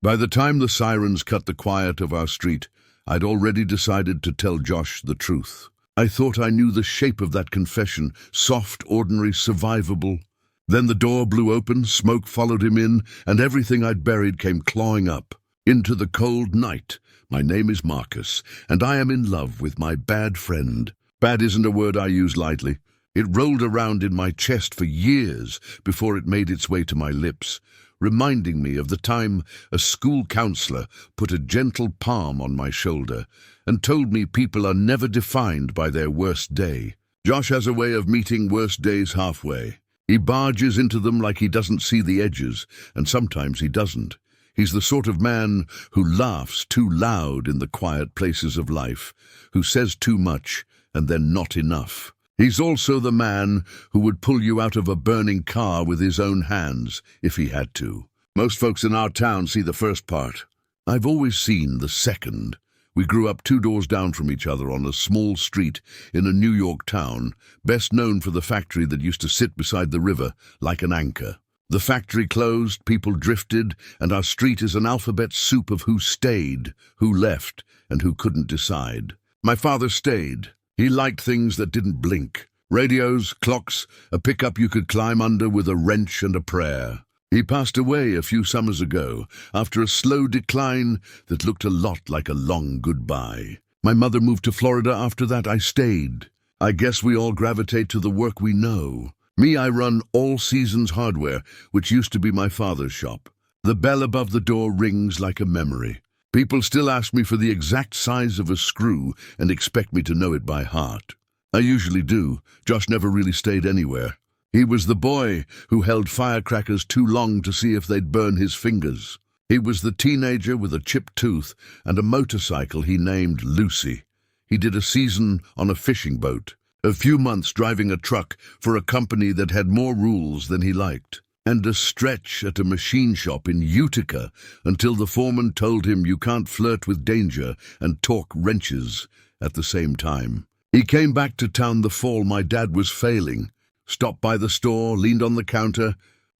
By the time the sirens cut the quiet of our street, I'd already decided to tell Josh the truth. I thought I knew the shape of that confession, soft, ordinary, survivable. Then the door blew open, smoke followed him in, and everything I'd buried came clawing up. Into the cold night. My name is Marcus, and I am in love with my bad friend. Bad isn't a word I use lightly. It rolled around in my chest for years before it made its way to my lips, reminding me of the time a school counselor put a gentle palm on my shoulder and told me people are never defined by their worst day. Josh has a way of meeting worst days halfway. He barges into them like he doesn't see the edges, and sometimes he doesn't. He's the sort of man who laughs too loud in the quiet places of life, who says too much and then not enough. He's also the man who would pull you out of a burning car with his own hands if he had to. Most folks in our town see the first part. I've always seen the second. We grew up 2 doors down from each other on a small street in a New York town, best known for the factory that used to sit beside the river like an anchor. The factory closed, people drifted, and our street is an alphabet soup of who stayed, who left, and who couldn't decide. My father stayed. He liked things that didn't blink. Radios, clocks, a pickup you could climb under with a wrench and a prayer. He passed away a few summers ago, after a slow decline that looked a lot like a long goodbye. My mother moved to Florida after that. I stayed. I guess we all gravitate to the work we know. Me, I run All Seasons Hardware, which used to be my father's shop. The bell above the door rings like a memory. People still ask me for the exact size of a screw and expect me to know it by heart. I usually do. Josh never really stayed anywhere. He was the boy who held firecrackers too long to see if they'd burn his fingers. He was the teenager with a chipped tooth and a motorcycle he named Lucy. He did a season on a fishing boat, a few months driving a truck for a company that had more rules than he liked, and a stretch at a machine shop in Utica until the foreman told him you can't flirt with danger and torque wrenches at the same time. He came back to town the fall my dad was failing, stopped by the store, leaned on the counter,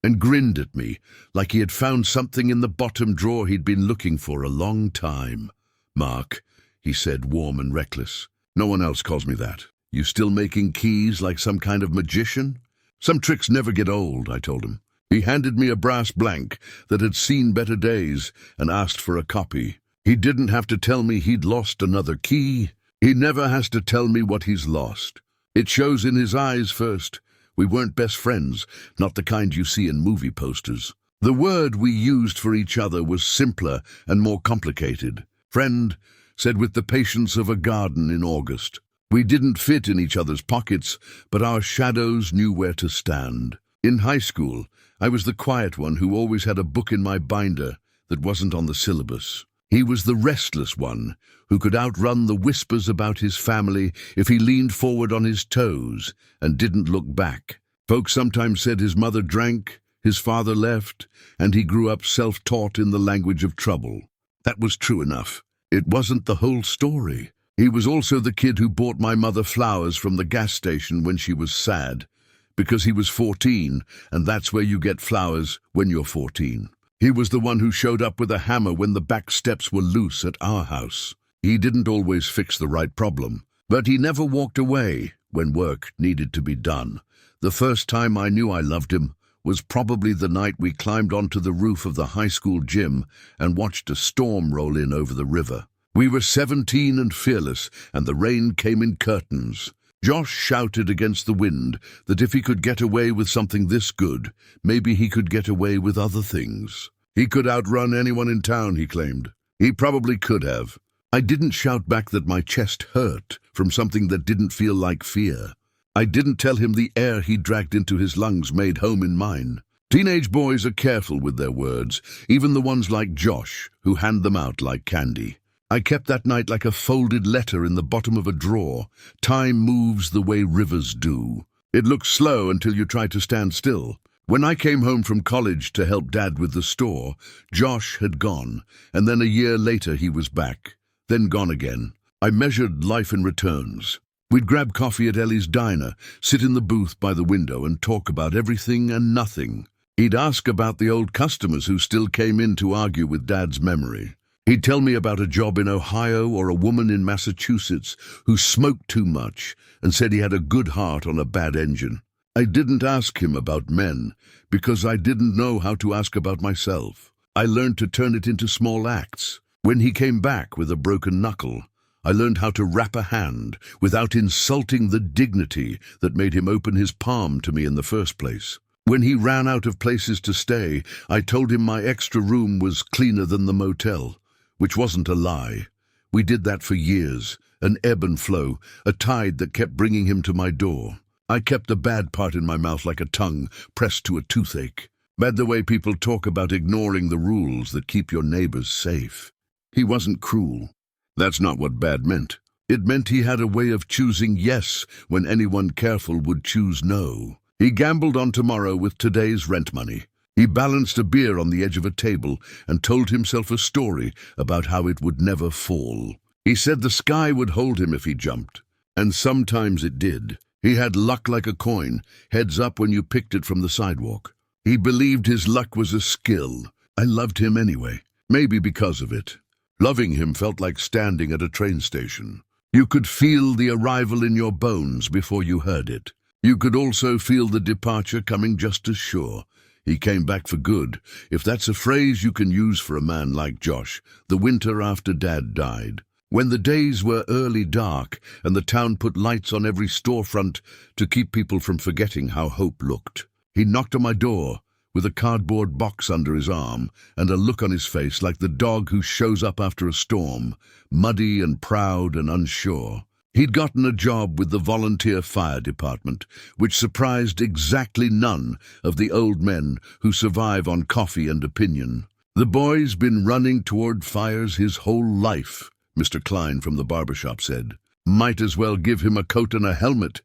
and grinned at me like he had found something in the bottom drawer he'd been looking for a long time. "Mark," he said, warm and reckless. "No one else calls me that. You still making keys like some kind of magician?" "Some tricks never get old," I told him. He handed me a brass blank that had seen better days and asked for a copy. He didn't have to tell me he'd lost another key. He never has to tell me what he's lost. It shows in his eyes first. We weren't best friends, not the kind you see in movie posters. The word we used for each other was simpler and more complicated. Friend, said with the patience of a garden in August. We didn't fit in each other's pockets, but our shadows knew where to stand. In high school, I was the quiet one who always had a book in my binder that wasn't on the syllabus. He was the restless one who could outrun the whispers about his family if he leaned forward on his toes and didn't look back. Folks sometimes said his mother drank, his father left, and he grew up self-taught in the language of trouble. That was true enough. It wasn't the whole story. He was also the kid who bought my mother flowers from the gas station when she was sad, because he was 14, and that's where you get flowers when you're 14. He was the one who showed up with a hammer when the back steps were loose at our house. He didn't always fix the right problem, but he never walked away when work needed to be done. The first time I knew I loved him was probably the night we climbed onto the roof of the high school gym and watched a storm roll in over the river. We were 17 and fearless, and the rain came in curtains. Josh shouted against the wind that if he could get away with something this good, maybe he could get away with other things. He could outrun anyone in town, he claimed. He probably could have. I didn't shout back that my chest hurt from something that didn't feel like fear. I didn't tell him the air he dragged into his lungs made home in mine. Teenage boys are careful with their words, even the ones like Josh, who hand them out like candy. I kept that night like a folded letter in the bottom of a drawer. Time moves the way rivers do. It looks slow until you try to stand still. When I came home from college to help Dad with the store, Josh had gone, and then a year later he was back, then gone again. I measured life in returns. We'd grab coffee at Ellie's diner, sit in the booth by the window and talk about everything and nothing. He'd ask about the old customers who still came in to argue with Dad's memory. He'd tell me about a job in Ohio or a woman in Massachusetts who smoked too much and said he had a good heart on a bad engine. I didn't ask him about men because I didn't know how to ask about myself. I learned to turn it into small acts. When he came back with a broken knuckle, I learned how to wrap a hand without insulting the dignity that made him open his palm to me in the first place. When he ran out of places to stay, I told him my extra room was cleaner than the motel, which wasn't a lie. We did that for years, an ebb and flow, a tide that kept bringing him to my door. I kept the bad part in my mouth like a tongue pressed to a toothache. Bad the way people talk about ignoring the rules that keep your neighbors safe. He wasn't cruel. That's not what bad meant. It meant he had a way of choosing yes when anyone careful would choose no. He gambled on tomorrow with today's rent money. He balanced a beer on the edge of a table and told himself a story about how it would never fall. He said the sky would hold him if he jumped, and sometimes it did. He had luck like a coin, heads up when you picked it from the sidewalk. He believed his luck was a skill. I loved him anyway, maybe because of it. Loving him felt like standing at a train station. You could feel the arrival in your bones before you heard it. You could also feel the departure coming just as sure. He came back for good, if that's a phrase you can use for a man like Josh, the winter after Dad died. When the days were early dark and the town put lights on every storefront to keep people from forgetting how hope looked. He knocked on my door with a cardboard box under his arm and a look on his face like the dog who shows up after a storm, muddy and proud and unsure. He'd gotten a job with the volunteer fire department, which surprised exactly none of the old men who survive on coffee and opinion. The boy's been running toward fires his whole life, Mr. Klein from the barbershop said. Might as well give him a coat and a helmet.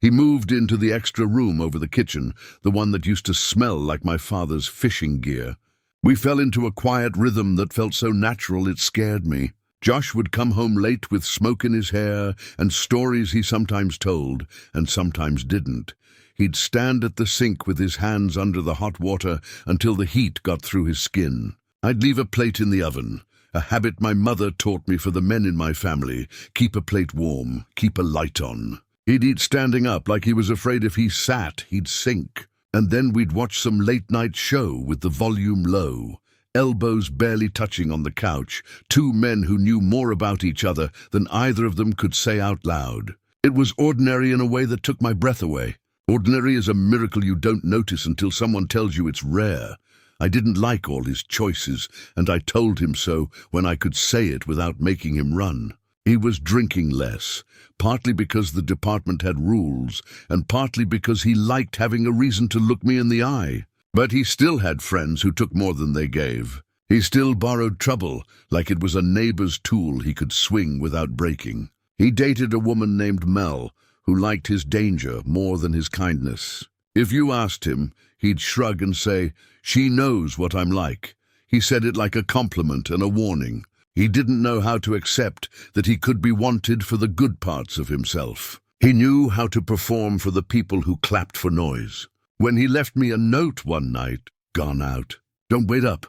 He moved into the extra room over the kitchen, the one that used to smell like my father's fishing gear. We fell into a quiet rhythm that felt so natural it scared me. Josh would come home late with smoke in his hair and stories he sometimes told and sometimes didn't. He'd stand at the sink with his hands under the hot water until the heat got through his skin. I'd leave a plate in the oven, a habit my mother taught me for the men in my family. Keep a plate warm, keep a light on. He'd eat standing up like he was afraid if he sat, he'd sink. And then we'd watch some late-night show with the volume low, elbows barely touching on the couch, two men who knew more about each other than either of them could say out loud. It was ordinary in a way that took my breath away. Ordinary is a miracle you don't notice until someone tells you it's rare. I didn't like all his choices, and I told him so when I could say it without making him run. He was drinking less, partly because the department had rules, and partly because he liked having a reason to look me in the eye. But he still had friends who took more than they gave. He still borrowed trouble, like it was a neighbor's tool he could swing without breaking. He dated a woman named Mel, who liked his danger more than his kindness. If you asked him, he'd shrug and say, "She knows what I'm like." He said it like a compliment and a warning. He didn't know how to accept that he could be wanted for the good parts of himself. He knew how to perform for the people who clapped for noise. When he left me a note one night, gone out. Don't wait up.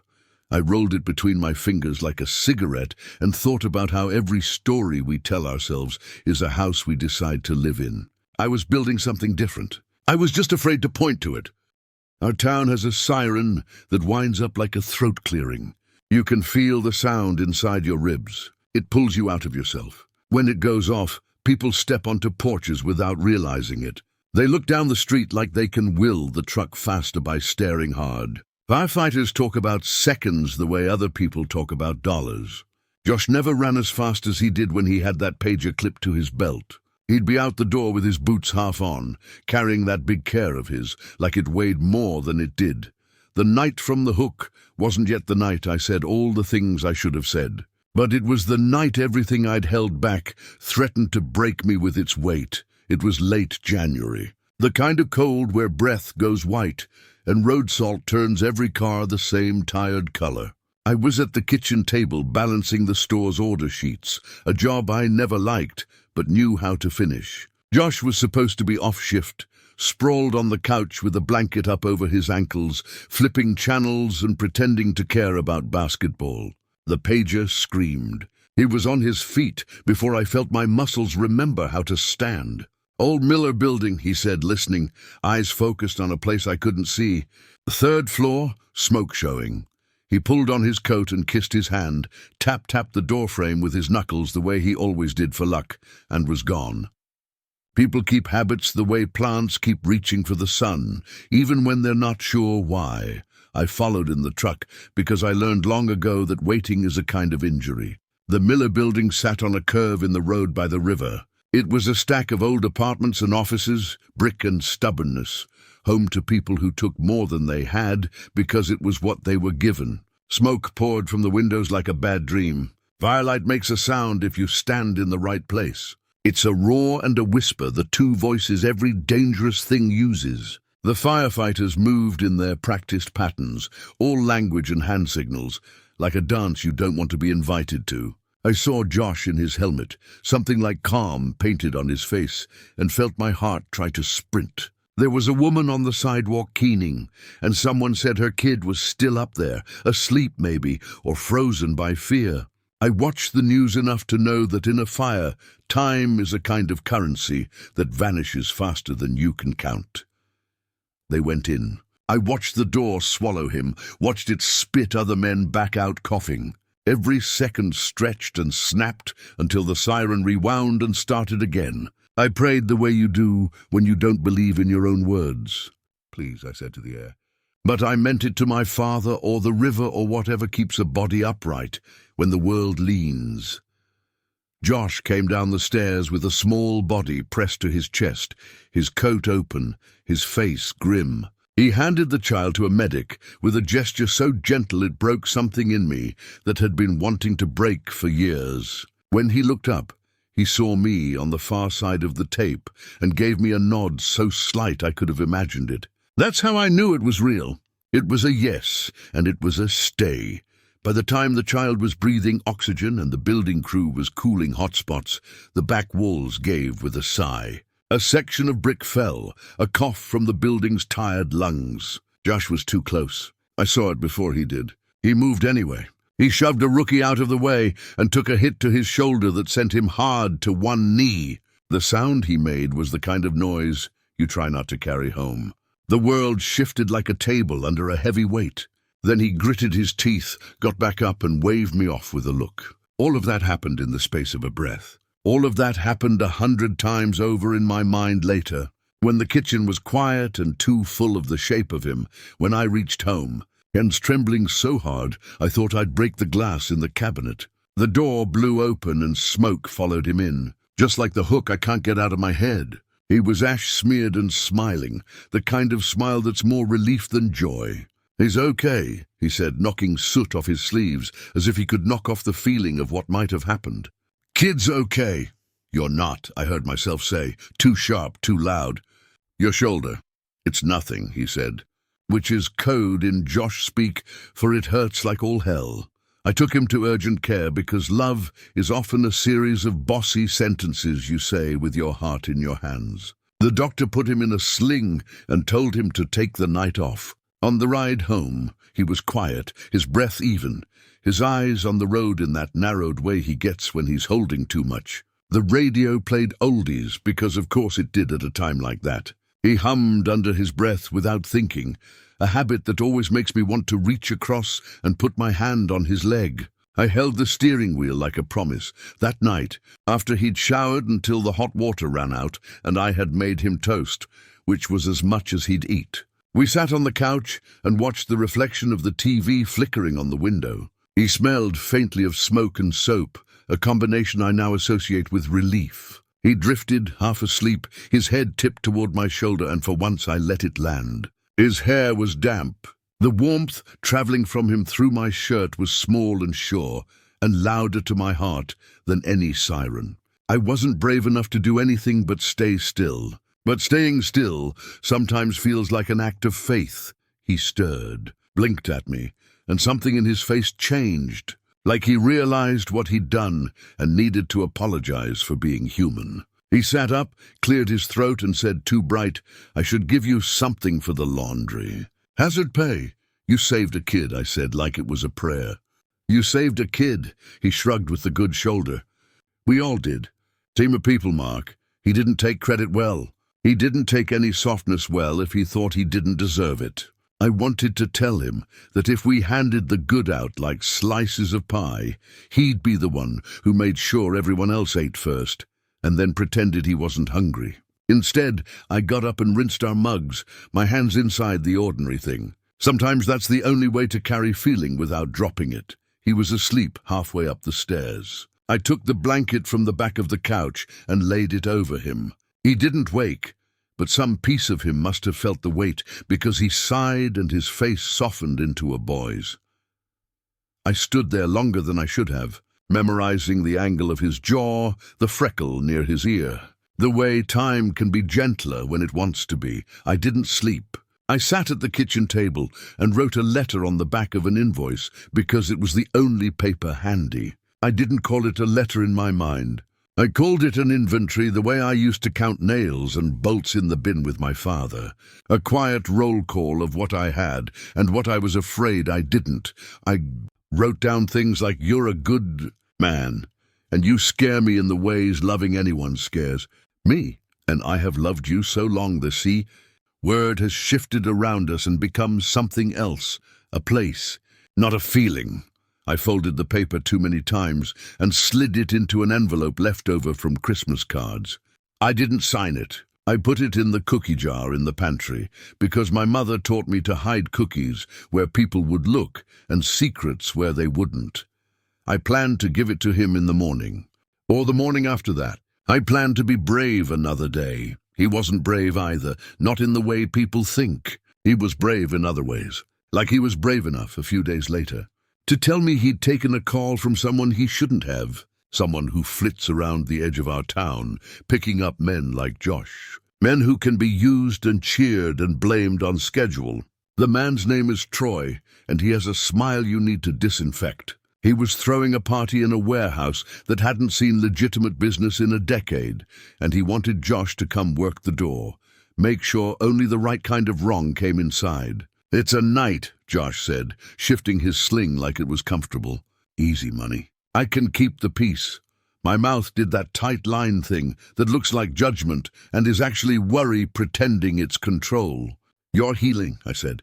I rolled it between my fingers like a cigarette and thought about how every story we tell ourselves is a house we decide to live in. I was building something different. I was just afraid to point to it. Our town has a siren that winds up like a throat clearing. You can feel the sound inside your ribs. It pulls you out of yourself. When it goes off, people step onto porches without realizing it. They look down the street like they can will the truck faster by staring hard. Firefighters talk about seconds the way other people talk about dollars. Josh never ran as fast as he did when he had that pager clipped to his belt. He'd be out the door with his boots half on, carrying that big care of his, like it weighed more than it did. The night from the hook wasn't yet the night I said all the things I should have said. But it was the night everything I'd held back threatened to break me with its weight. It was late January. The kind of cold where breath goes white and road salt turns every car the same tired color. I was at the kitchen table balancing the store's order sheets, a job I never liked but knew how to finish. Josh was supposed to be off shift, sprawled on the couch with a blanket up over his ankles, flipping channels and pretending to care about basketball. The pager screamed. He was on his feet before I felt my muscles remember how to stand. "Old Miller Building," he said, listening, eyes focused on a place I couldn't see. "Third floor, smoke showing." He pulled on his coat and kissed his hand, tapped the doorframe with his knuckles the way he always did for luck, and was gone. People keep habits the way plants keep reaching for the sun, even when they're not sure why. I followed in the truck because I learned long ago that waiting is a kind of injury. The Miller Building sat on a curve in the road by the river. It was a stack of old apartments and offices, brick and stubbornness, home to people who took more than they had because it was what they were given. Smoke poured from the windows like a bad dream. Firelight makes a sound if you stand in the right place. It's a roar and a whisper, the two voices every dangerous thing uses. The firefighters moved in their practiced patterns, all language and hand signals, like a dance you don't want to be invited to. I saw Josh in his helmet, something like calm painted on his face, and felt my heart try to sprint. There was a woman on the sidewalk keening, and someone said her kid was still up there, asleep maybe, or frozen by fear. I watched the news enough to know that in a fire, time is a kind of currency that vanishes faster than you can count. They went in. I watched the door swallow him, watched it spit other men back out coughing. Every second stretched and snapped until the siren rewound and started again. I prayed the way you do when you don't believe in your own words. "Please," I said to the air. But I meant it to my father or the river or whatever keeps a body upright when the world leans. Josh came down the stairs with a small body pressed to his chest, his coat open, his face grim. He handed the child to a medic with a gesture so gentle it broke something in me that had been wanting to break for years. When he looked up, he saw me on the far side of the tape and gave me a nod so slight I could have imagined it. That's how I knew it was real. It was a yes, and it was a stay. By the time the child was breathing oxygen and the building crew was cooling hotspots, the back walls gave with a sigh. A section of brick fell, a cough from the building's tired lungs. Josh was too close. I saw it before he did. He moved anyway. He shoved a rookie out of the way and took a hit to his shoulder that sent him hard to one knee. The sound he made was the kind of noise you try not to carry home. The world shifted like a table under a heavy weight. Then he gritted his teeth, got back up and waved me off with a look. All of that happened in the space of a breath. All of that happened 100 times over in my mind later, when the kitchen was quiet and too full of the shape of him, when I reached home, hands trembling so hard I thought I'd break the glass in the cabinet. The door blew open and smoke followed him in, just like the hook I can't get out of my head. He was ash-smeared and smiling, the kind of smile that's more relief than joy. "He's okay," he said, knocking soot off his sleeves, as if he could knock off the feeling of what might have happened. "Kid's okay." "You're not," I heard myself say, too sharp, too loud. "Your shoulder." "It's nothing," he said, which is code in Josh speak for "it hurts like all hell." I took him to urgent care because love is often a series of bossy sentences you say with your heart in your hands. The doctor put him in a sling and told him to take the night off. On the ride home, he was quiet, his breath even, his eyes on the road in that narrowed way he gets when he's holding too much. The radio played oldies because of course it did at a time like that. He hummed under his breath without thinking, a habit that always makes me want to reach across and put my hand on his leg. I held the steering wheel like a promise. That night, after he'd showered until the hot water ran out and I had made him toast, which was as much as he'd eat. We sat on the couch and watched the reflection of the TV flickering on the window. He smelled faintly of smoke and soap, a combination I now associate with relief. He drifted, half asleep, his head tipped toward my shoulder, and for once I let it land. His hair was damp. The warmth traveling from him through my shirt was small and sure, and louder to my heart than any siren. I wasn't brave enough to do anything but stay still. But staying still sometimes feels like an act of faith. He stirred, blinked at me, and something in his face changed, like he realized what he'd done and needed to apologize for being human. He sat up, cleared his throat, and said too bright, "I should give you something for the laundry." "Hazard pay." "You saved a kid," I said, like it was a prayer. "You saved a kid," he shrugged with the good shoulder. "We all did. Team of people, Mark. He didn't take credit well. He didn't take any softness well if he thought he didn't deserve it. I wanted to tell him that if we handed the good out like slices of pie, he'd be the one who made sure everyone else ate first, and then pretended he wasn't hungry. Instead, I got up and rinsed our mugs, my hands inside the ordinary thing. Sometimes that's the only way to carry feeling without dropping it. He was asleep halfway up the stairs. I took the blanket from the back of the couch and laid it over him. He didn't wake, but some piece of him must have felt the weight, because he sighed and his face softened into a boy's. I stood there longer than I should have, memorizing the angle of his jaw, the freckle near his ear, the way time can be gentler when it wants to be. I didn't sleep. I sat at the kitchen table and wrote a letter on the back of an invoice because it was the only paper handy. I didn't call it a letter in my mind. I called it an inventory the way I used to count nails and bolts in the bin with my father. A quiet roll call of what I had and what I was afraid I didn't. I wrote down things like, "You're a good man, and you scare me in the ways loving anyone scares me, and I have loved you so long." The sea word has shifted around us and become something else, a place, not a feeling. I folded the paper too many times and slid it into an envelope left over from Christmas cards. I didn't sign it. I put it in the cookie jar in the pantry because my mother taught me to hide cookies where people would look and secrets where they wouldn't. I planned to give it to him in the morning, or the morning after that. I planned to be brave another day. He wasn't brave either, not in the way people think. He was brave in other ways, like he was brave enough a few days later to tell me he'd taken a call from someone he shouldn't have, someone who flits around the edge of our town, picking up men like Josh, men who can be used and cheered and blamed on schedule. The man's name is Troy, and he has a smile you need to disinfect. He was throwing a party in a warehouse that hadn't seen legitimate business in a decade, and he wanted Josh to come work the door, make sure only the right kind of wrong came inside. "It's a night," Josh said, shifting his sling like it was comfortable. "Easy money. I can keep the peace." My mouth did that tight line thing that looks like judgment and is actually worry pretending it's control. "You're healing," I said.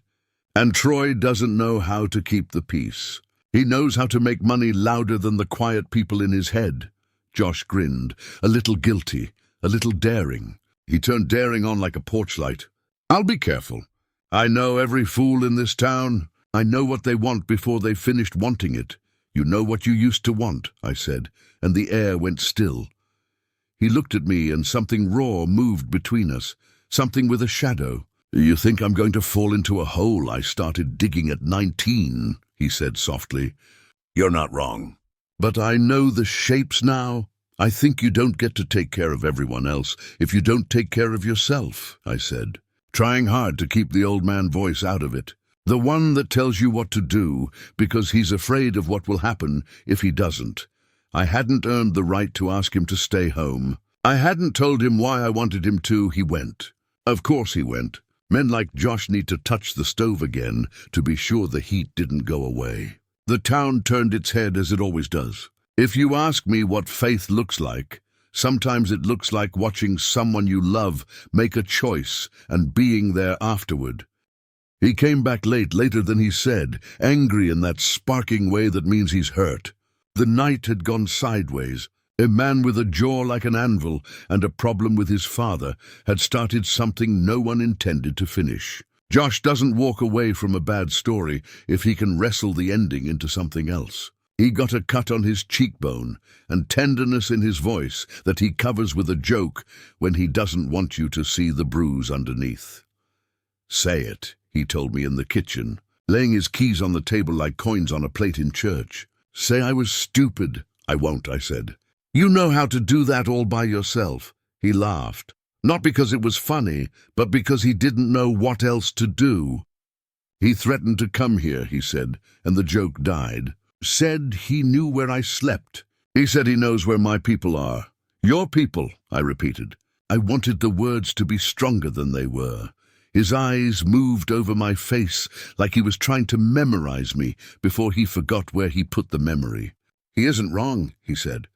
"And Troy doesn't know how to keep the peace. He knows how to make money louder than the quiet people in his head." Josh grinned, a little guilty, a little daring. He turned daring on like a porch light. "I'll be careful. I know every fool in this town. I know what they want before they've finished wanting it. You know what you used to want," I said, and the air went still. He looked at me and something raw moved between us, something with a shadow. "You think I'm going to fall into a hole I started digging at 19, he said softly. "You're not wrong. But I know the shapes now. I think you don't get to take care of everyone else if you don't take care of yourself," I said, trying hard to keep the old man voice out of it. "The one that tells you what to do because he's afraid of what will happen if he doesn't." I hadn't earned the right to ask him to stay home. I hadn't told him why I wanted him to. He went. Of course he went. Men like Josh need to touch the stove again to be sure the heat didn't go away. The town turned its head as it always does. If you ask me what faith looks like, sometimes it looks like watching someone you love make a choice and being there afterward. He came back late, later than he said, angry in that sparking way that means he's hurt. The night had gone sideways. A man with a jaw like an anvil and a problem with his father had started something no one intended to finish. Josh doesn't walk away from a bad story if he can wrestle the ending into something else. He got a cut on his cheekbone and tenderness in his voice that he covers with a joke when he doesn't want you to see the bruise underneath. "Say it," he told me in the kitchen, laying his keys on the table like coins on a plate in church. "Say I was stupid." "I won't," I said. "You know how to do that all by yourself." He laughed, not because it was funny, but because he didn't know what else to do. "He threatened to come here," he said, and the joke died. "Said he knew where I slept. He said he knows where my people are. Your people, I repeated. I wanted the words to be stronger than they were. His eyes moved over my face like he was trying to memorize me before he forgot where he put the memory. He isn't wrong, he said.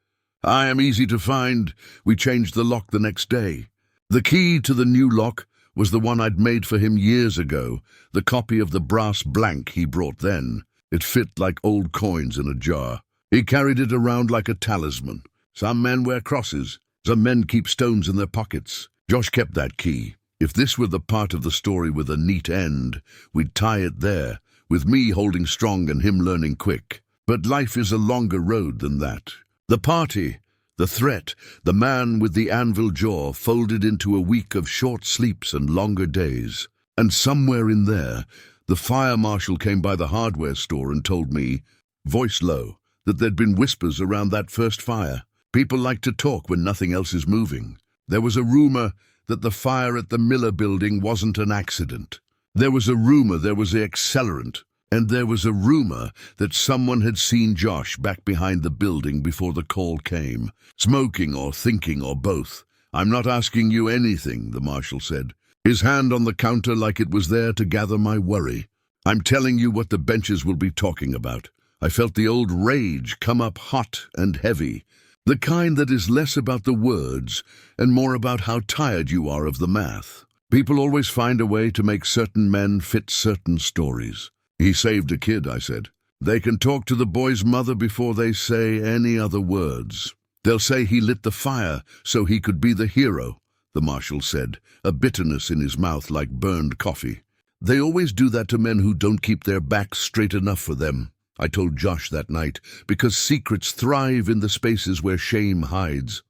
I am easy to find. We changed the lock the next day. The key to the new lock was the one I'd made for him years ago, the copy of the brass blank he brought then. It fit like old coins in a jar. He carried it around like a talisman. Some men wear crosses. Some men keep stones in their pockets. Josh kept that key. If this were the part of the story with a neat end, we'd tie it there, with me holding strong and him learning quick. But life is a longer road than that. The party, the threat, the man with the anvil jaw folded into a week of short sleeps and longer days. And somewhere in there, the fire marshal came by the hardware store and told me, voice low, that there'd been whispers around that first fire. People like to talk when nothing else is moving. There was a rumor that the fire at the Miller building wasn't an accident. There was a rumor there was the accelerant. And there was a rumor that someone had seen Josh back behind the building before the call came, smoking or thinking or both. I'm not asking you anything, the marshal said, his hand on the counter like it was there to gather my worry. I'm telling you what the benches will be talking about. I felt the old rage come up hot and heavy, the kind that is less about the words and more about how tired you are of the math. People always find a way to make certain men fit certain stories. He saved a kid, I said. They can talk to the boy's mother before they say any other words. They'll say he lit the fire so he could be the hero, the marshal said, a bitterness in his mouth like burned coffee. They always do that to men who don't keep their backs straight enough for them, I told Josh that night, because secrets thrive in the spaces where shame hides.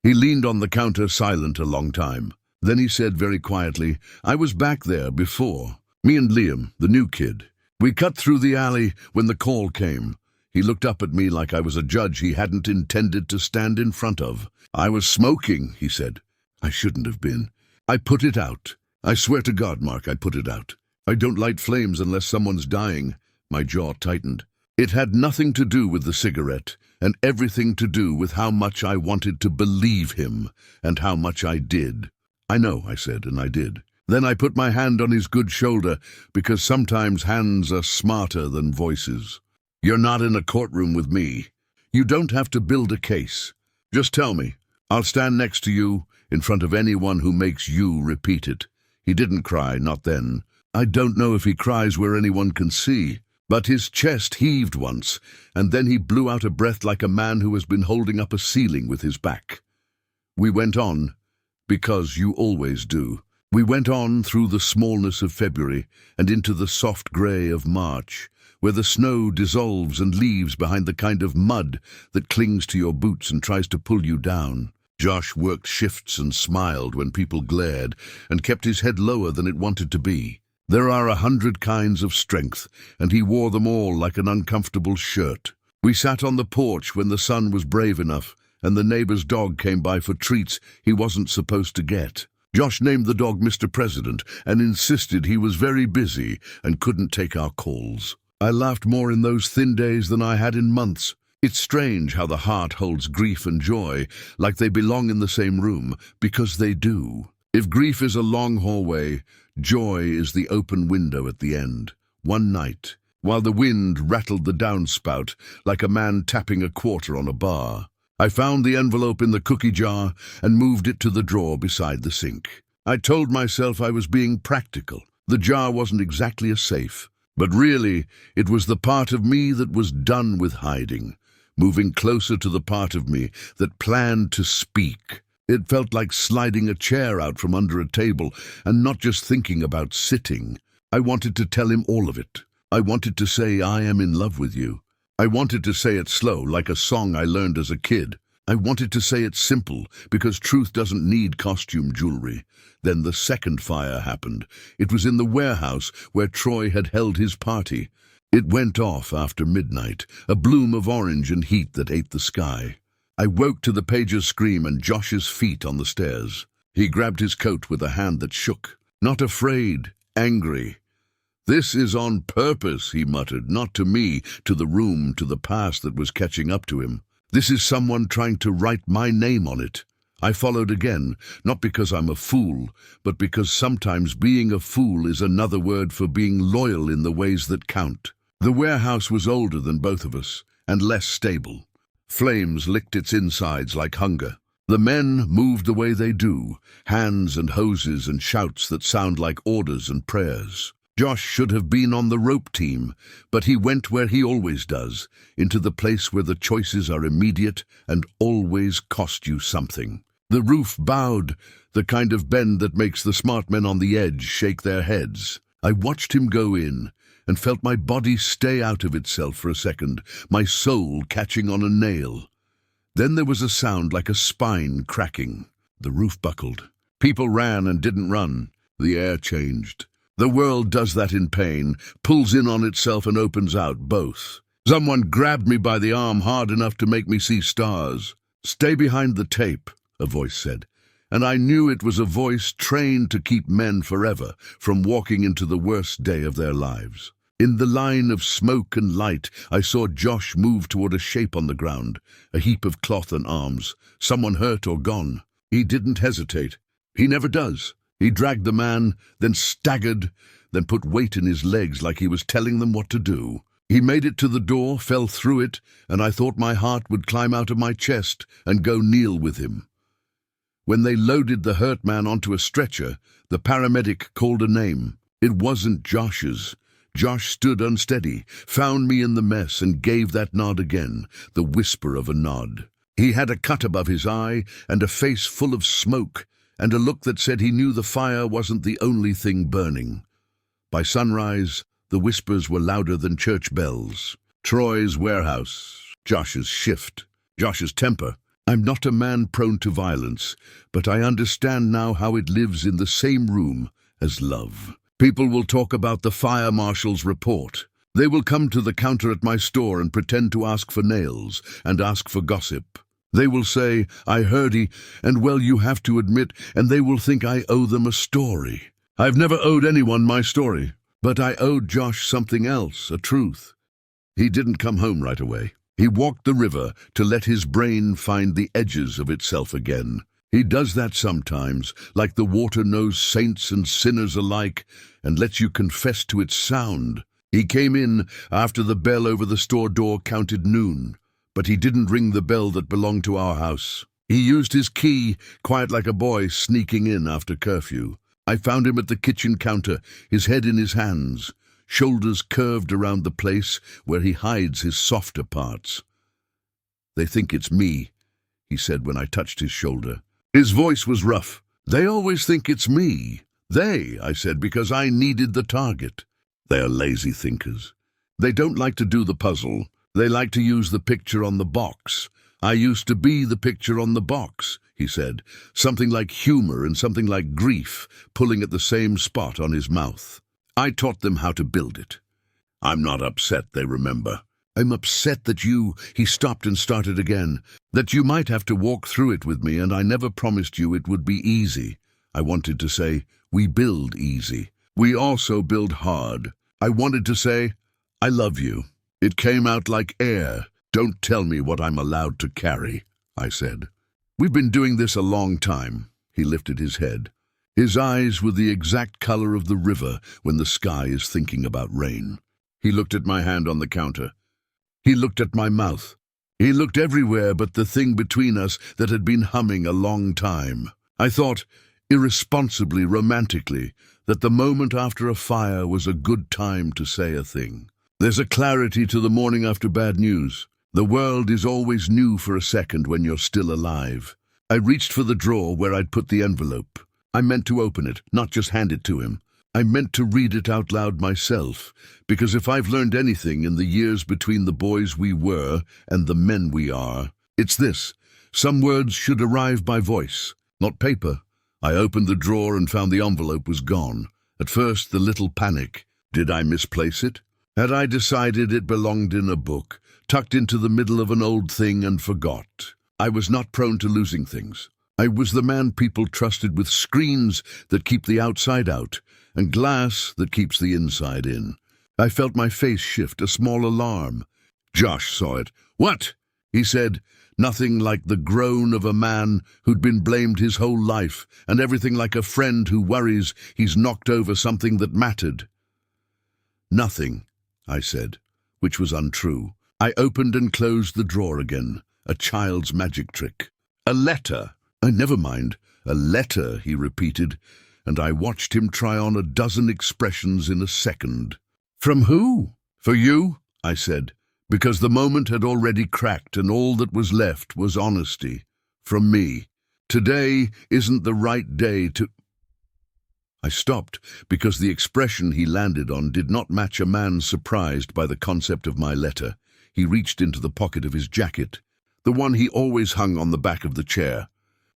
He leaned on the counter silent a long time. Then he said very quietly, I was back there before. Me and Liam, the new kid. We cut through the alley when the call came. He looked up at me like I was a judge he hadn't intended to stand in front of. I was smoking, he said. I shouldn't have been. I put it out. I swear to God, Mark, I put it out. I don't light flames unless someone's dying. My jaw tightened. It had nothing to do with the cigarette, and everything to do with how much I wanted to believe him, and how much I did. I know, I said, and I did. Then I put my hand on his good shoulder, because sometimes hands are smarter than voices. You're not in a courtroom with me. You don't have to build a case. Just tell me. I'll stand next to you, in front of anyone who makes you repeat it. He didn't cry, not then. I don't know if he cries where anyone can see. But his chest heaved once, and then he blew out a breath like a man who has been holding up a ceiling with his back. We went on, because you always do. We went on through the smallness of February and into the soft grey of March, where the snow dissolves and leaves behind the kind of mud that clings to your boots and tries to pull you down. Josh worked shifts and smiled when people glared and kept his head lower than it wanted to be. There are 100 kinds of strength, and he wore them all like an uncomfortable shirt. We sat on the porch when the sun was brave enough, and the neighbor's dog came by for treats he wasn't supposed to get. Josh named the dog Mr. President and insisted he was very busy and couldn't take our calls. I laughed more in those thin days than I had in months. It's strange how the heart holds grief and joy like they belong in the same room, because they do. If grief is a long hallway, joy is the open window at the end. One night, while the wind rattled the downspout like a man tapping a quarter on a bar, I found the envelope in the cookie jar and moved it to the drawer beside the sink. I told myself I was being practical. The jar wasn't exactly a safe, but really it was the part of me that was done with hiding, moving closer to the part of me that planned to speak. It felt like sliding a chair out from under a table and not just thinking about sitting. I wanted to tell him all of it. I wanted to say I am in love with you. I wanted to say it slow, like a song I learned as a kid. I wanted to say it simple, because truth doesn't need costume jewelry. Then the second fire happened. It was in the warehouse where Troy had held his party. It went off after midnight, a bloom of orange and heat that ate the sky. I woke to the pager's scream and Josh's feet on the stairs. He grabbed his coat with a hand that shook. Not afraid, angry. This is on purpose, he muttered, not to me, to the room, to the past that was catching up to him. This is someone trying to write my name on it. I followed again, not because I'm a fool, but because sometimes being a fool is another word for being loyal in the ways that count. The warehouse was older than both of us, and less stable. Flames licked its insides like hunger. The men moved the way they do, hands and hoses and shouts that sound like orders and prayers. Josh should have been on the rope team, but he went where he always does, into the place where the choices are immediate and always cost you something. The roof bowed, the kind of bend that makes the smart men on the edge shake their heads. I watched him go in and felt my body stay out of itself for a second, my soul catching on a nail. Then there was a sound like a spine cracking. The roof buckled. People ran and didn't run. The air changed. The world does that in pain, pulls in on itself and opens out both. Someone grabbed me by the arm hard enough to make me see stars. "Stay behind the tape," a voice said, and I knew it was a voice trained to keep men forever from walking into the worst day of their lives. In the line of smoke and light, I saw Josh move toward a shape on the ground, a heap of cloth and arms, someone hurt or gone. He didn't hesitate. He never does. He dragged the man, then staggered, then put weight in his legs like he was telling them what to do. He made it to the door, fell through it, and I thought my heart would climb out of my chest and go kneel with him. When they loaded the hurt man onto a stretcher, the paramedic called a name. It wasn't Josh's. Josh stood unsteady, found me in the mess, and gave that nod again, the whisper of a nod. He had a cut above his eye and a face full of smoke, and a look that said he knew the fire wasn't the only thing burning. By sunrise, the whispers were louder than church bells. Troy's warehouse, Josh's shift, Josh's temper. I'm not a man prone to violence, but I understand now how it lives in the same room as love. People will talk about the fire marshal's report. They will come to the counter at my store and pretend to ask for nails and ask for gossip. They will say, "I heard he," and well, you have to admit, and they will think I owe them a story. I've never owed anyone my story, but I owed Josh something else, a truth. He didn't come home right away. He walked the river to let his brain find the edges of itself again. He does that sometimes, like the water knows saints and sinners alike, and lets you confess to its sound. He came in after the bell over the store door counted noon, but he didn't ring the bell that belonged to our house. He used his key, quiet like a boy sneaking in after curfew. I found him at the kitchen counter, his head in his hands, shoulders curved around the place where he hides his softer parts. "They think it's me," he said when I touched his shoulder. His voice was rough. "They always think it's me." "They," I said, because I needed the target. They are lazy thinkers. They don't like to do the puzzle. They like to use the picture on the box. "I used to be the picture on the box," he said, something like humor and something like grief pulling at the same spot on his mouth. I taught them how to build it. "I'm not upset," they remember. "I'm upset that you," he stopped and started again, "that you might have to walk through it with me, and I never promised you it would be easy." I wanted to say, "We build easy. We also build hard." I wanted to say, "I love you." It came out like air. "Don't tell me what I'm allowed to carry," I said. "We've been doing this a long time." He lifted his head. His eyes were the exact color of the river when the sky is thinking about rain. He looked at my hand on the counter. He looked at my mouth. He looked everywhere but the thing between us that had been humming a long time. I thought, irresponsibly, romantically, that the moment after a fire was a good time to say a thing. There's a clarity to the morning after bad news. The world is always new for a second when you're still alive. I reached for the drawer where I'd put the envelope. I meant to open it, not just hand it to him. I meant to read it out loud myself, because if I've learned anything in the years between the boys we were and the men we are, it's this: some words should arrive by voice, not paper. I opened the drawer and found the envelope was gone. At first, the little panic. Did I misplace it? Had I decided it belonged in a book, tucked into the middle of an old thing and forgot? I was not prone to losing things. I was the man people trusted with screens that keep the outside out and glass that keeps the inside in. I felt my face shift, a small alarm. Josh saw it. "What?" He said, nothing like the groan of a man who'd been blamed his whole life, and everything like a friend who worries he's knocked over something that mattered. Nothing, I said, which was untrue. I opened and closed the drawer again, a child's magic trick. A letter. Never mind. A letter, he repeated, and I watched him try on a dozen expressions in a second. From who? For you, I said, because the moment had already cracked and all that was left was honesty. From me. Today isn't the right day to... I stopped because the expression he landed on did not match a man surprised by the concept of my letter. He reached into the pocket of his jacket, the one he always hung on the back of the chair,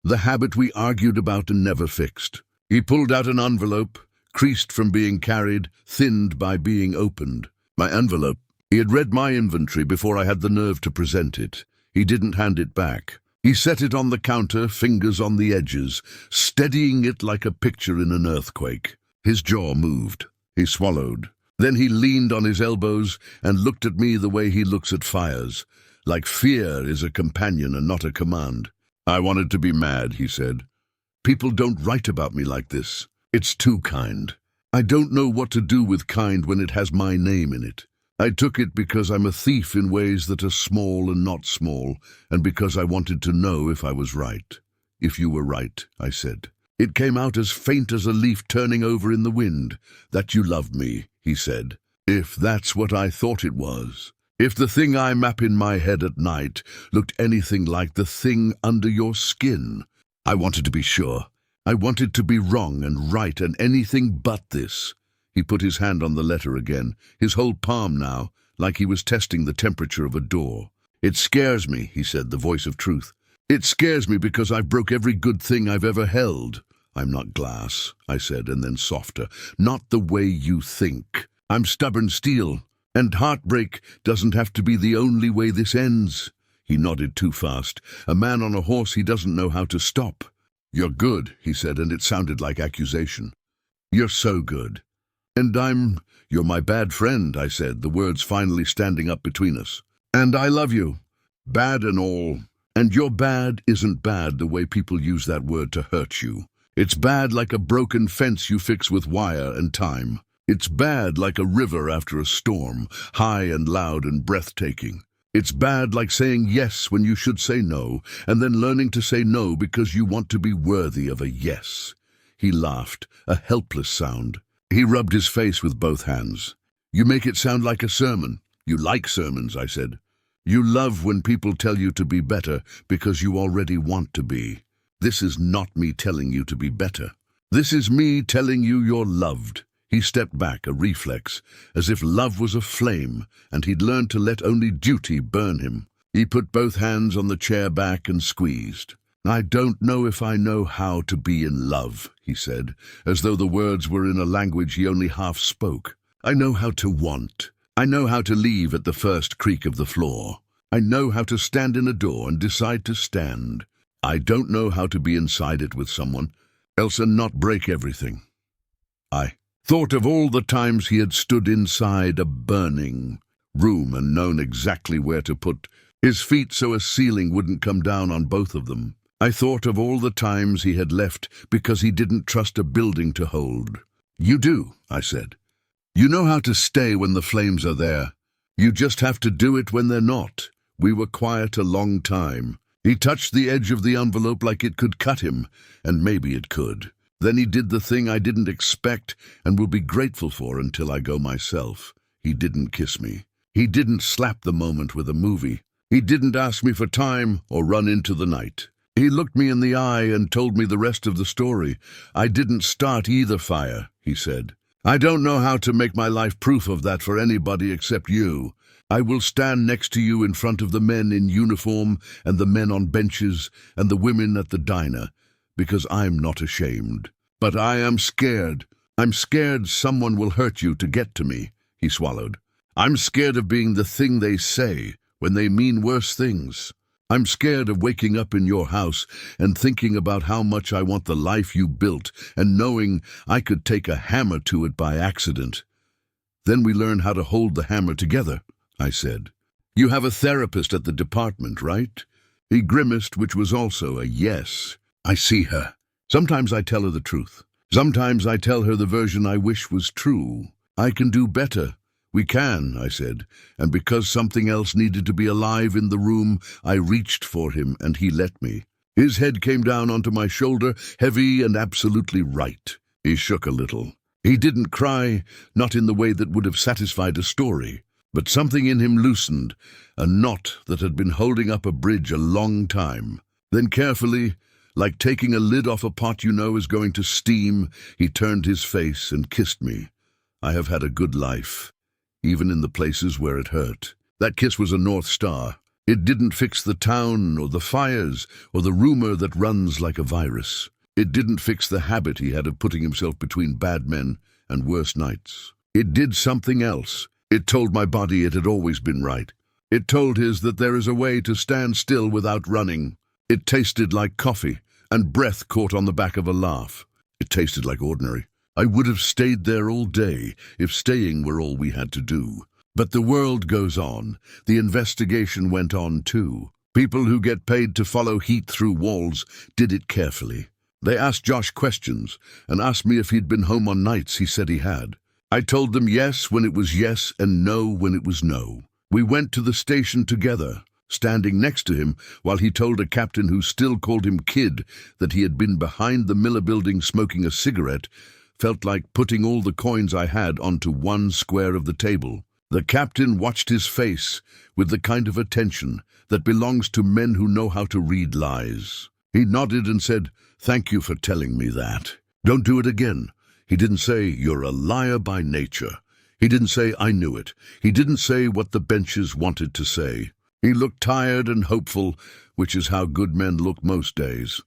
the habit we argued about and never fixed. He pulled out an envelope, creased from being carried, thinned by being opened. My envelope. He had read my inventory before I had the nerve to present it. He didn't hand it back. He set it on the counter, fingers on the edges, steadying it like a picture in an earthquake. His jaw moved. He swallowed. Then he leaned on his elbows and looked at me the way he looks at fires, like fear is a companion and not a command. I wanted to be mad, he said. People don't write about me like this. It's too kind. I don't know what to do with kind when it has my name in it. I took it because I'm a thief in ways that are small and not small, and because I wanted to know if I was right. If you were right, I said. It came out as faint as a leaf turning over in the wind. That you loved me, he said. If that's what I thought it was. If the thing I map in my head at night looked anything like the thing under your skin. I wanted to be sure. I wanted to be wrong and right and anything but this. He put his hand on the letter again, his whole palm now, like he was testing the temperature of a door. It scares me, he said, the voice of truth. It scares me because I broke every good thing I've ever held. I'm not glass, I said, and then softer. Not the way you think. I'm stubborn steel, and heartbreak doesn't have to be the only way this ends. He nodded too fast. A man on a horse he doesn't know how to stop. You're good, he said, and it sounded like accusation. You're so good. And you're my bad friend, I said, the words finally standing up between us. And I love you. Bad and all. And your bad isn't bad the way people use that word to hurt you. It's bad like a broken fence you fix with wire and time. It's bad like a river after a storm, high and loud and breathtaking. It's bad like saying yes when you should say no, and then learning to say no because you want to be worthy of a yes. He laughed, a helpless sound. He rubbed his face with both hands. You make it sound like a sermon. You like sermons, I said. You love when people tell you to be better because you already want to be. This is not me telling you to be better. This is me telling you you're loved. He stepped back, a reflex, as if love was a flame, and he'd learned to let only duty burn him. He put both hands on the chair back and squeezed. I don't know if I know how to be in love, he said, as though the words were in a language he only half spoke. I know how to want. I know how to leave at the first creak of the floor. I know how to stand in a door and decide to stand. I don't know how to be inside it with someone, else and not break everything. I thought of all the times he had stood inside a burning room and known exactly where to put his feet so a ceiling wouldn't come down on both of them. I thought of all the times he had left because he didn't trust a building to hold. You do, I said. You know how to stay when the flames are there. You just have to do it when they're not. We were quiet a long time. He touched the edge of the envelope like it could cut him, and maybe it could. Then he did the thing I didn't expect and will be grateful for until I go myself. He didn't kiss me. He didn't slap the moment with a movie. He didn't ask me for time or run into the night. He looked me in the eye and told me the rest of the story. I didn't start either fire, he said. I don't know how to make my life proof of that for anybody except you. I will stand next to you in front of the men in uniform and the men on benches and the women at the diner, because I'm not ashamed. But I am scared. I'm scared someone will hurt you to get to me, he swallowed. I'm scared of being the thing they say when they mean worse things. I'm scared of waking up in your house and thinking about how much I want the life you built and knowing I could take a hammer to it by accident. Then we learn how to hold the hammer together, I said. You have a therapist at the department, right? He grimaced, which was also a yes. I see her. Sometimes I tell her the truth. Sometimes I tell her the version I wish was true. I can do better. We can, I said, and because something else needed to be alive in the room, I reached for him and he let me. His head came down onto my shoulder, heavy and absolutely right. He shook a little. He didn't cry, not in the way that would have satisfied a story, but something in him loosened, a knot that had been holding up a bridge a long time. Then carefully, like taking a lid off a pot you know is going to steam, he turned his face and kissed me. I have had a good life, even in the places where it hurt. That kiss was a North Star. It didn't fix the town or the fires or the rumor that runs like a virus. It didn't fix the habit he had of putting himself between bad men and worse nights. It did something else. It told my body it had always been right. It told his that there is a way to stand still without running. It tasted like coffee, and breath caught on the back of a laugh. It tasted like ordinary. I would have stayed there all day if staying were all we had to do. But the world goes on. The investigation went on too. People who get paid to follow heat through walls did it carefully. They asked Josh questions and asked me if he'd been home on nights he said he had. I told them yes when it was yes and no when it was no. We went to the station together, standing next to him while he told a captain who still called him Kid that he had been behind the Miller building smoking a cigarette, felt like putting all the coins I had onto one square of the table. The captain watched his face with the kind of attention that belongs to men who know how to read lies. He nodded and said, "Thank you for telling me that. Don't do it again." He didn't say, "You're a liar by nature." He didn't say, "I knew it." He didn't say what the benches wanted to say. He looked tired and hopeful, which is how good men look most days.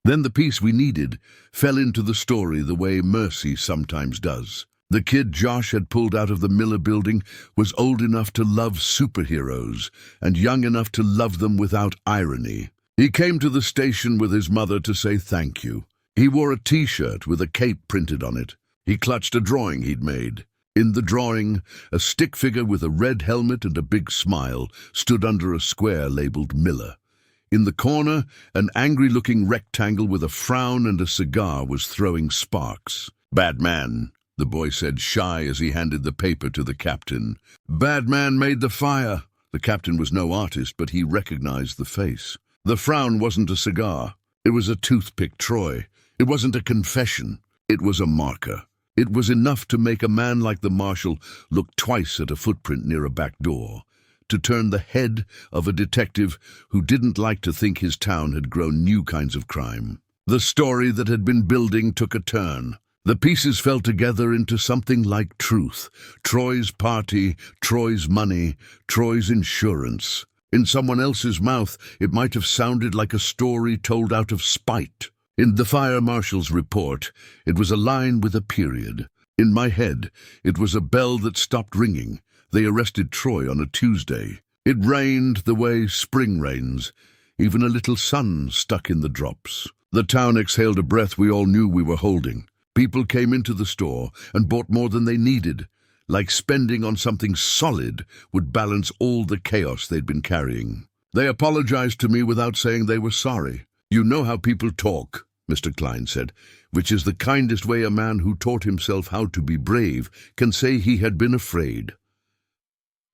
Then the piece we needed fell into the story the way mercy sometimes does. The kid Josh had pulled out of the Miller building was old enough to love superheroes and young enough to love them without irony. He came to the station with his mother to say thank you. He wore a T-shirt with a cape printed on it. He clutched a drawing he'd made. In the drawing, a stick figure with a red helmet and a big smile stood under a square labeled Miller. In the corner, an angry-looking rectangle with a frown and a cigar was throwing sparks. "Bad man," the boy said, shy as he handed the paper to the captain. "Bad man made the fire." The captain was no artist, but he recognized the face. The frown wasn't a cigar. It was a toothpick, Troy. It wasn't a confession. It was a marker. It was enough to make a man like the marshal look twice at a footprint near a back door, to turn the head of a detective who didn't like to think his town had grown new kinds of crime. The story that had been building took a turn. The pieces fell together into something like truth. Troy's party, Troy's money, Troy's insurance. In someone else's mouth, it might have sounded like a story told out of spite. In the fire marshal's report, it was a line with a period. In my head, it was a bell that stopped ringing. They arrested Troy on a Tuesday. It rained the way spring rains, even a little sun stuck in the drops. The town exhaled a breath we all knew we were holding. People came into the store and bought more than they needed, like spending on something solid would balance all the chaos they'd been carrying. They apologized to me without saying they were sorry. "You know how people talk," Mr. Klein said, which is the kindest way a man who taught himself how to be brave can say he had been afraid.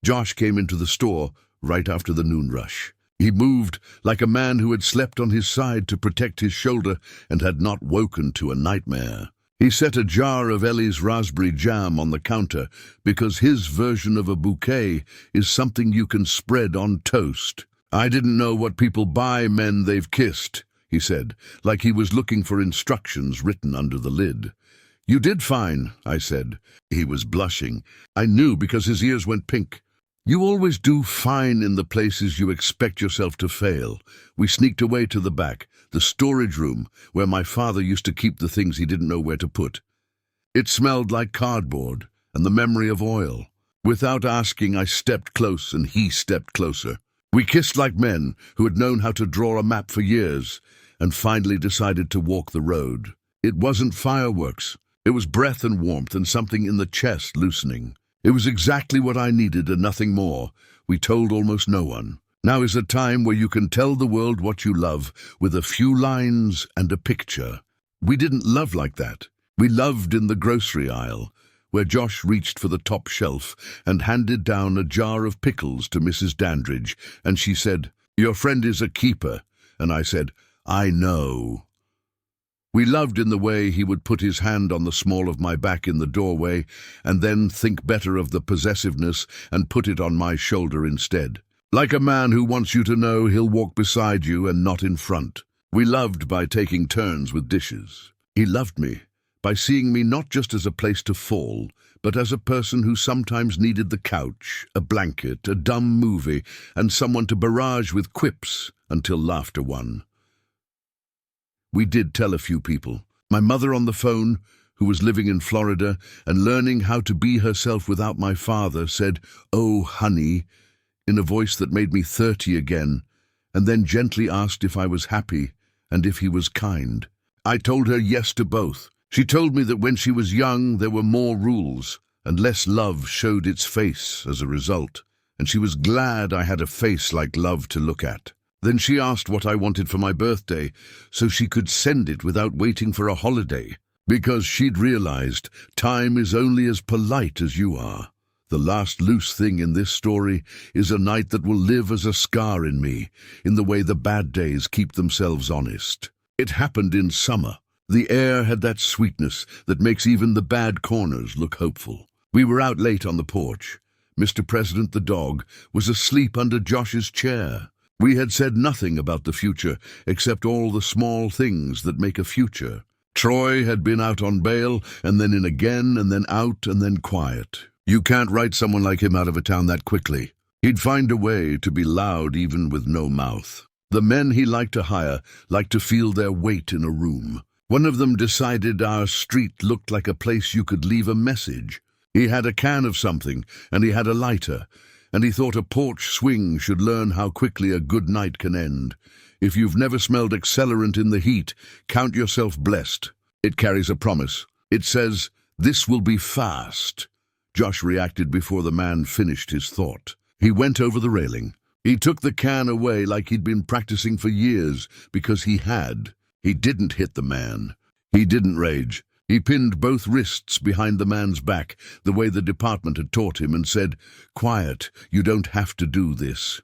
Josh came into the store right after the noon rush. He moved like a man who had slept on his side to protect his shoulder and had not woken to a nightmare. He set a jar of Ellie's raspberry jam on the counter because his version of a bouquet is something you can spread on toast. "I didn't know what people buy men they've kissed," he said, like he was looking for instructions written under the lid. "You did fine," I said. He was blushing. I knew because his ears went pink. "You always do fine in the places you expect yourself to fail." We sneaked away to the back, the storage room, where my father used to keep the things he didn't know where to put. It smelled like cardboard and the memory of oil. Without asking, I stepped close and he stepped closer. We kissed like men who had known how to draw a map for years and finally decided to walk the road. It wasn't fireworks. It was breath and warmth and something in the chest loosening. It was exactly what I needed and nothing more. We told almost no one. Now is a time where you can tell the world what you love with a few lines and a picture. We didn't love like that. We loved in the grocery aisle, where Josh reached for the top shelf and handed down a jar of pickles to Mrs. Dandridge, and she said, "Your friend is a keeper." And I said, "I know." We loved in the way he would put his hand on the small of my back in the doorway and then think better of the possessiveness and put it on my shoulder instead. Like a man who wants you to know he'll walk beside you and not in front. We loved by taking turns with dishes. He loved me by seeing me not just as a place to fall, but as a person who sometimes needed the couch, a blanket, a dumb movie, and someone to barrage with quips until laughter won. We did tell a few people. My mother on the phone, who was living in Florida and learning how to be herself without my father, said, "Oh, honey," in a voice that made me 30 again, and then gently asked if I was happy and if he was kind. I told her yes to both. She told me that when she was young there were more rules, and less love showed its face as a result, and she was glad I had a face like love to look at. Then she asked what I wanted for my birthday, so she could send it without waiting for a holiday, because she'd realized time is only as polite as you are. The last loose thing in this story is a night that will live as a scar in me, in the way the bad days keep themselves honest. It happened in summer. The air had that sweetness that makes even the bad corners look hopeful. We were out late on the porch. Mr. President, the dog, was asleep under Josh's chair. We had said nothing about the future, except all the small things that make a future. Troy had been out on bail, and then in again, and then out, and then quiet. You can't write someone like him out of a town that quickly. He'd find a way to be loud even with no mouth. The men he liked to hire liked to feel their weight in a room. One of them decided our street looked like a place you could leave a message. He had a can of something, and he had a lighter, and he thought a porch swing should learn how quickly a good night can end. If you've never smelled accelerant in the heat, count yourself blessed. It carries a promise. It says, "This will be fast." Josh reacted before the man finished his thought. He went over the railing. He took the can away like he'd been practicing for years, because he had. He didn't hit the man. He didn't rage. He pinned both wrists behind the man's back, the way the department had taught him, and said, "Quiet, you don't have to do this."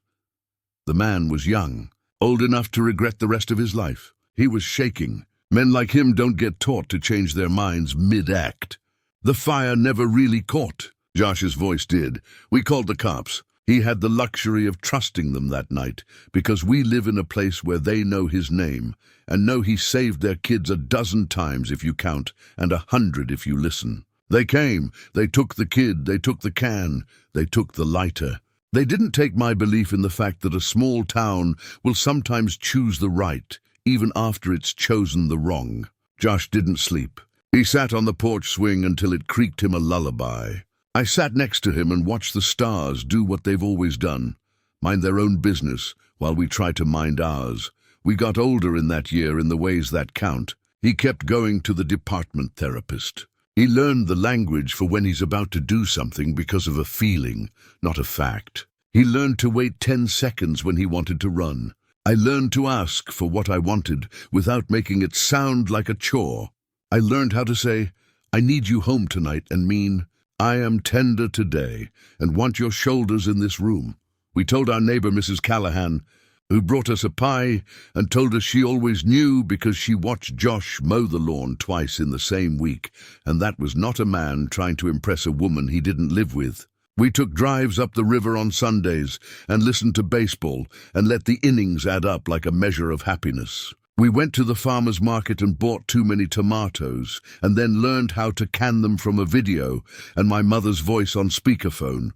The man was young, old enough to regret the rest of his life. He was shaking. Men like him don't get taught to change their minds mid-act. The fire never really caught. Josh's voice did. We called the cops. He had the luxury of trusting them that night, because we live in a place where they know his name, and know he saved their kids 12 times if you count, and 100 if you listen. They came. They took the kid. They took the can. They took the lighter. They didn't take my belief in the fact that a small town will sometimes choose the right, even after it's chosen the wrong. Josh didn't sleep. He sat on the porch swing until it creaked him a lullaby. I sat next to him and watched the stars do what they've always done, mind their own business while we try to mind ours. We got older in that year in the ways that count. He kept going to the department therapist. He learned the language for when he's about to do something because of a feeling, not a fact. He learned to wait 10 seconds when he wanted to run. I learned to ask for what I wanted without making it sound like a chore. I learned how to say, "I need you home tonight," and mean, "I am tender today and want your shoulders in this room." We told our neighbor, Mrs. Callahan, who brought us a pie and told us she always knew because she watched Josh mow the lawn twice in the same week, and that was not a man trying to impress a woman he didn't live with. We took drives up the river on Sundays and listened to baseball and let the innings add up like a measure of happiness. We went to the farmer's market and bought too many tomatoes, and then learned how to can them from a video and my mother's voice on speakerphone.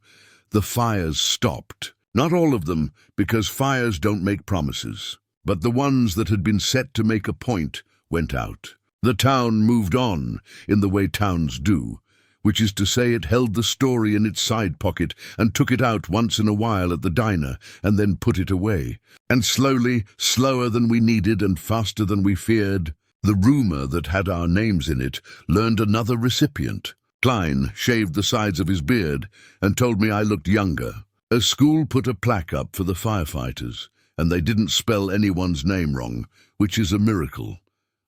The fires stopped. Not all of them, because fires don't make promises. But the ones that had been set to make a point went out. The town moved on, in the way towns do, which is to say it held the story in its side pocket and took it out once in a while at the diner and then put it away. And slowly, slower than we needed and faster than we feared, the rumor that had our names in it learned another recipient. Klein shaved the sides of his beard and told me I looked younger. A school put a plaque up for the firefighters, and they didn't spell anyone's name wrong, which is a miracle.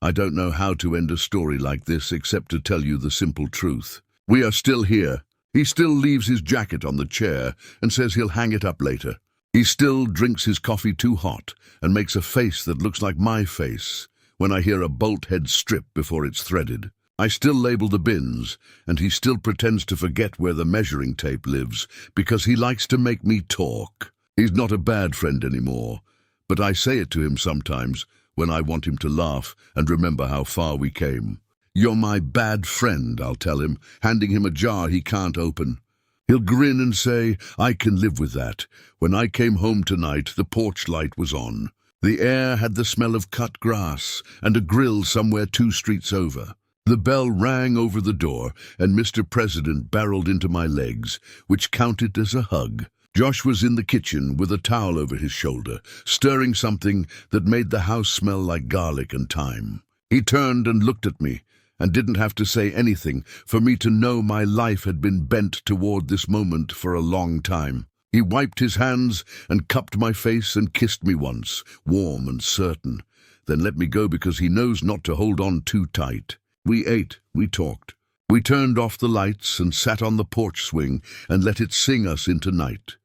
I don't know how to end a story like this except to tell you the simple truth. We are still here. He still leaves his jacket on the chair and says he'll hang it up later. He still drinks his coffee too hot and makes a face that looks like my face when I hear a bolt head strip before it's threaded. I still label the bins, and he still pretends to forget where the measuring tape lives because he likes to make me talk. He's not a bad friend anymore, but I say it to him sometimes when I want him to laugh and remember how far we came. "You're my bad friend," I'll tell him, handing him a jar he can't open. He'll grin and say, "I can live with that. When I came home tonight, the porch light was on. The air had the smell of cut grass and a grill somewhere 2 streets over. The bell rang over the door, and Mr. President barreled into my legs, which counted as a hug. Josh was in the kitchen with a towel over his shoulder, stirring something that made the house smell like garlic and thyme. He turned and looked at me, and didn't have to say anything for me to know my life had been bent toward this moment for a long time. He wiped his hands and cupped my face and kissed me once, warm and certain, then let me go because he knows not to hold on too tight. We ate, we talked. We turned off the lights and sat on the porch swing and let it sing us into night.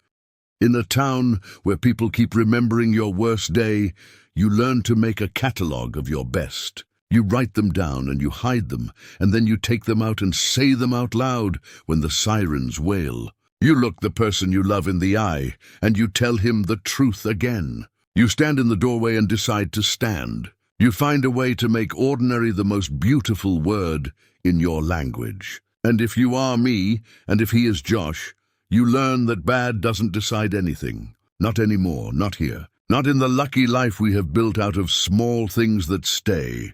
In a town where people keep remembering your worst day, you learn to make a catalogue of your best. You write them down and you hide them, and then you take them out and say them out loud when the sirens wail. You look the person you love in the eye, and you tell him the truth again. You stand in the doorway and decide to stand. You find a way to make ordinary the most beautiful word in your language. And if you are me, and if he is Josh, you learn that bad doesn't decide anything. Not anymore, not here. Not in the lucky life we have built out of small things that stay.